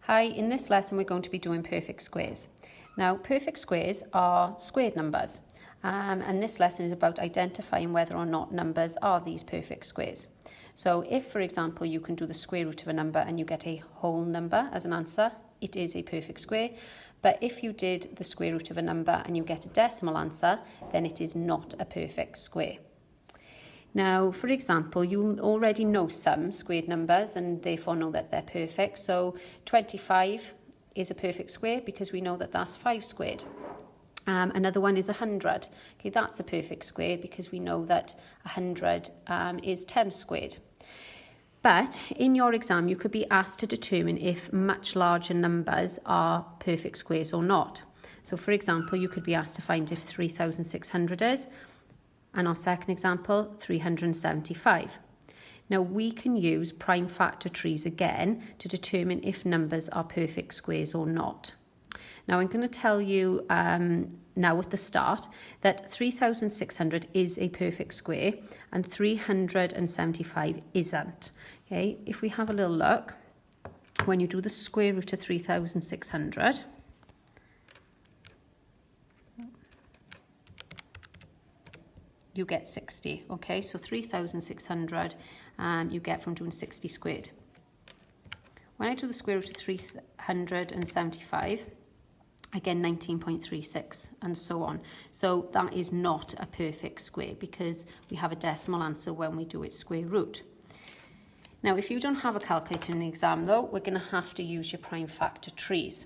Hi, in this lesson we're going to be doing perfect squares. Now, perfect squares are squared numbers, and this lesson is about identifying whether or not numbers are these perfect squares. So if, for example, you can do the square root of a number and you get a whole number as an answer, it is a perfect square. But if you did the square root of a number and you get a decimal answer, then it is not a perfect square. Now, for example, you already know some squared numbers and therefore know that they're perfect. So 25 is a perfect square because we know that that's 5 squared. Another one is 100. Okay, that's a perfect square because we know that 100 is 10 squared. But in your exam, you could be asked to determine if much larger numbers are perfect squares or not. So, for example, you could be asked to find if 3,600 is, and our second example, 375. Now, we can use prime factor trees again to determine if numbers are perfect squares or not. Now, I'm going to tell you now at the start that 3,600 is a perfect square and 375 isn't. Okay, if we have a little look, when you do the square root of 3,600, you get 60. Okay, so 3,600 you get from doing 60 squared. When I do the square root of 375, I get 19.36 and so on. So that is not a perfect square because we have a decimal answer when we do its square root. Now, if you don't have a calculator in the exam though, we're going to have to use your prime factor trees.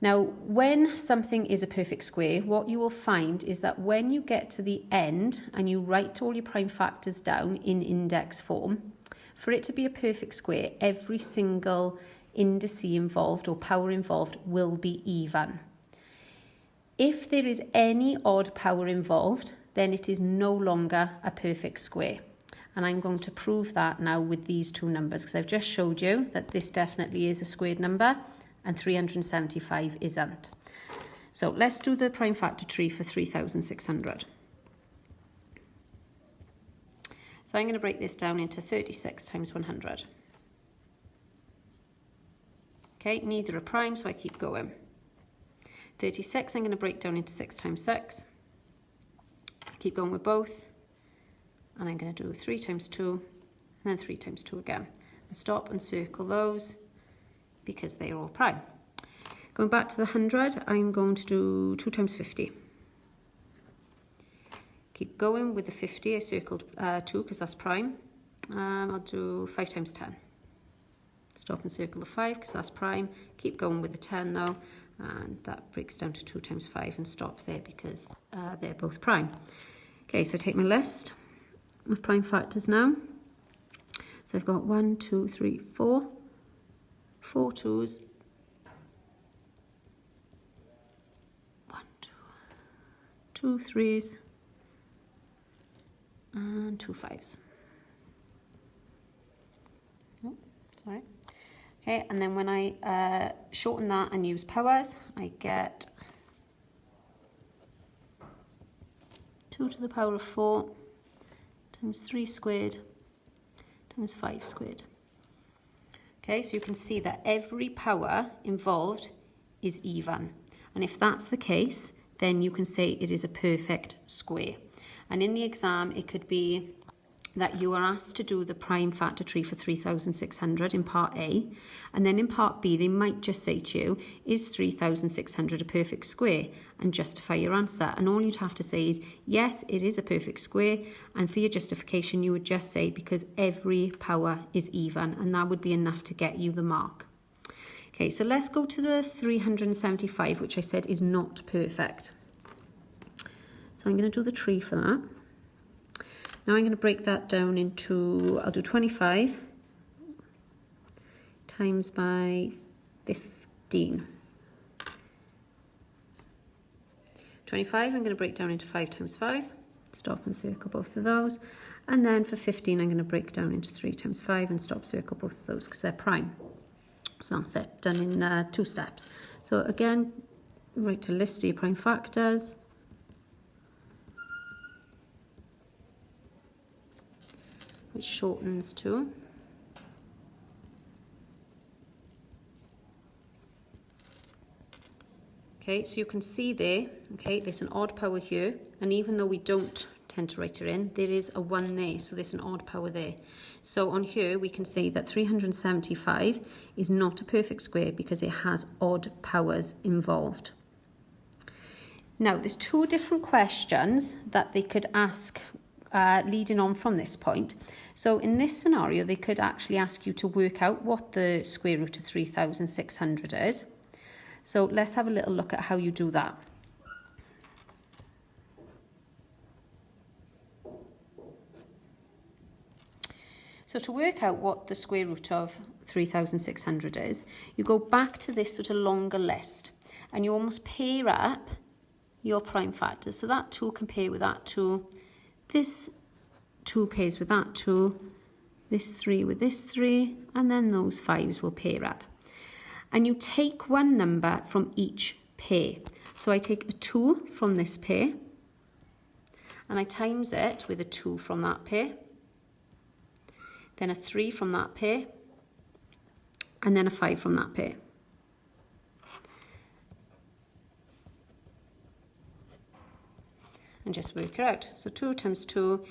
Now, when something is a perfect square, what you will find is that when you get to the end and you write all your prime factors down in index form, for it to be a perfect square, every single indice involved or power involved will be even. If there is any odd power involved, then it is no longer a perfect square. And I'm going to prove that now with these two numbers because I've just showed you that this definitely is a squared number and 375 isn't. So let's do the prime factor tree for 3,600. So I'm going to break this down into 36 times 100. Okay, neither are prime, so I keep going. 36 I'm going to break down into 6 times 6. Keep going with both. And I'm going to do 3 times 2 and then 3 times 2 again. And stop and circle those because they are all prime. Going back to the 100, I'm going to do 2 times 50. Keep going with the 50, I circled 2 because that's prime. I'll do 5 times 10. Stop and circle the 5 because that's prime. Keep going with the 10 though, and that breaks down to 2 times 5 and stop there because they're both prime. Okay, so I take my list of prime factors now. So I've got 1, 2, 3, 4. 4 2s. 1, 2, 2 3s. And 2 5s. Oh, sorry. Okay, and then when I shorten that and use powers, I get 2 to the power of 4 times 3 squared times 5 squared. Okay, so you can see that every power involved is even. And if that's the case, then you can say it is a perfect square. And in the exam, it could be that you are asked to do the prime factor tree for 3,600 in part A, and then in part B, they might just say to you, is 3,600 a perfect square? And justify your answer. And all you'd have to say is, yes, it is a perfect square. And for your justification, you would just say, because every power is even, and that would be enough to get you the mark. Okay, so let's go to the 375, which I said is not perfect. So I'm going to do the tree for that. Now I'm going to break that down into, I'll do 25 times by 15. 25 I'm going to break down into 5 times 5. Stop and circle both of those. And then for 15 I'm going to break down into 3 times 5 and stop, circle both of those because they're prime. So that's it, done in 2 steps. So again, write a list of your prime factors. Which shortens to Okay, so you can see there, okay, there's an odd power here, and even though we don't tend to write it in, there is a 1 there, so there's an odd power there. So on here we can say that 375 is not a perfect square because it has odd powers involved. Now there's two different questions that they could ask leading on from this point. So in this scenario they could actually ask you to work out what the square root of 3,600 is. So let's have a little look at how you do that. So to work out what the square root of 3,600 is, you go back to this sort of longer list and you almost pair up your prime factors. So that 2 can pair with that 2, this 2 pairs with that 2, this 3 with this 3, and then those 5s will pair up. And you take one number from each pair. So I take a 2 from this pair, and I times it with a 2 from that pair, then a 3 from that pair, and then a 5 from that pair. And just work it out. So 2 times 2